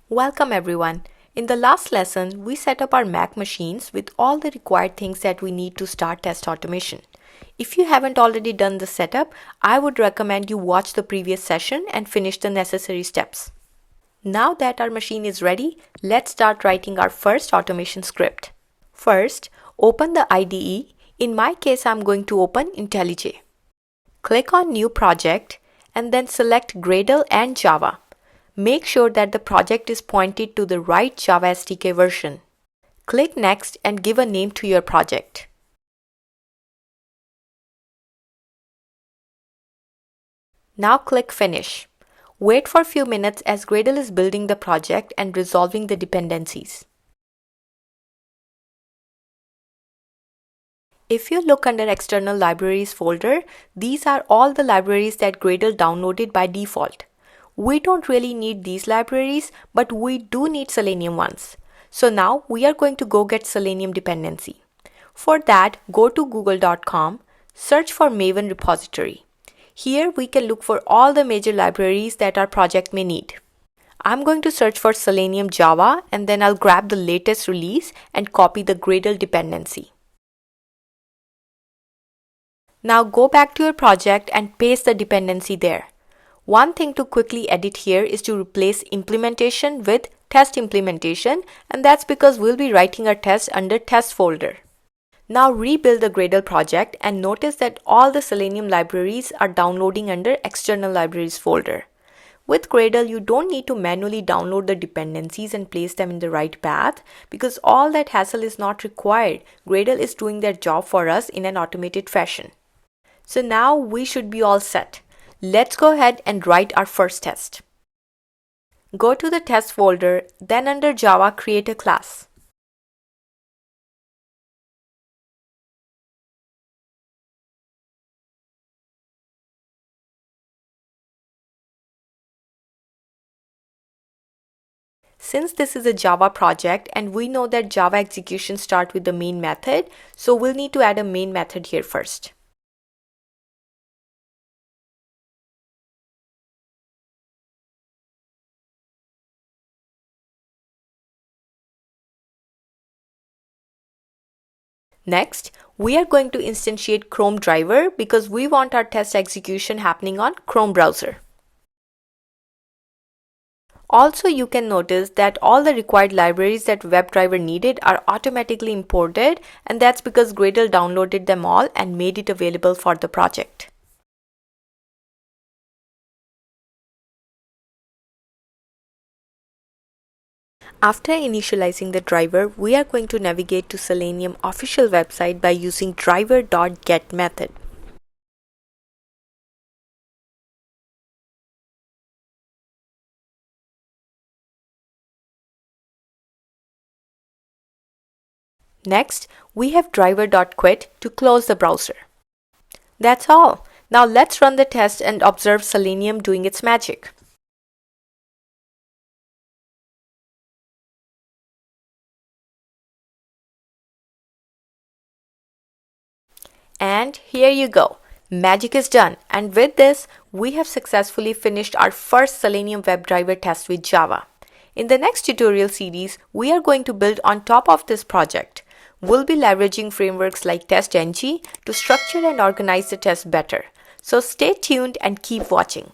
Welcome everyone. In the last lesson, we set up our Mac machines with all the required things that we need to start test automation. If you haven't already done the setup, I would recommend you watch the previous session and finish the necessary steps. Now that our machine is ready, let's start writing our first automation script. First, open the IDE. In my case, I'm going to open IntelliJ. Click on New Project and then select Gradle and Java. Make sure that the project is pointed to the right Java SDK version. Click Next and give a name to your project. Now click Finish. Wait for a few minutes as Gradle is building the project and resolving the dependencies. If you look under External Libraries folder, these are all the libraries that Gradle downloaded by default. We don't really need these libraries, but we do need Selenium ones. So now we are going to go get Selenium dependency. For that, go to google.com, search for Maven repository. Here we can look for all the major libraries that our project may need. I'm going to search for Selenium Java and then I'll grab the latest release and copy the Gradle dependency. Now go back to your project and paste the dependency there. One thing to quickly edit here is to replace implementation with test implementation, and that's because we'll be writing our test under test folder. Now rebuild the Gradle project and notice that all the Selenium libraries are downloading under external libraries folder. With Gradle, you don't need to manually download the dependencies and place them in the right path because all that hassle is not required. Gradle is doing their job for us in an automated fashion. So now we should be all set. Let's go ahead and write our first test. Go to the test folder, then under Java, create a class. Since this is a Java project and we know that Java execution starts with the main method, so we'll need to add a main method here first. Next, we are going to instantiate Chrome driver because we want our test execution happening on Chrome browser. Also, you can notice that all the required libraries that WebDriver needed are automatically imported, and that's because Gradle downloaded them all and made it available for the project. After initializing the driver, we are going to navigate to Selenium official website by using driver.get method. Next, we have driver.quit to close the browser. That's all. Now let's run the test and observe Selenium doing its magic. And here you go. Magic is done. And with this, we have successfully finished our first Selenium WebDriver test with Java. In the next tutorial series, we are going to build on top of this project. We'll be leveraging frameworks like TestNG to structure and organize the test better. So stay tuned and keep watching.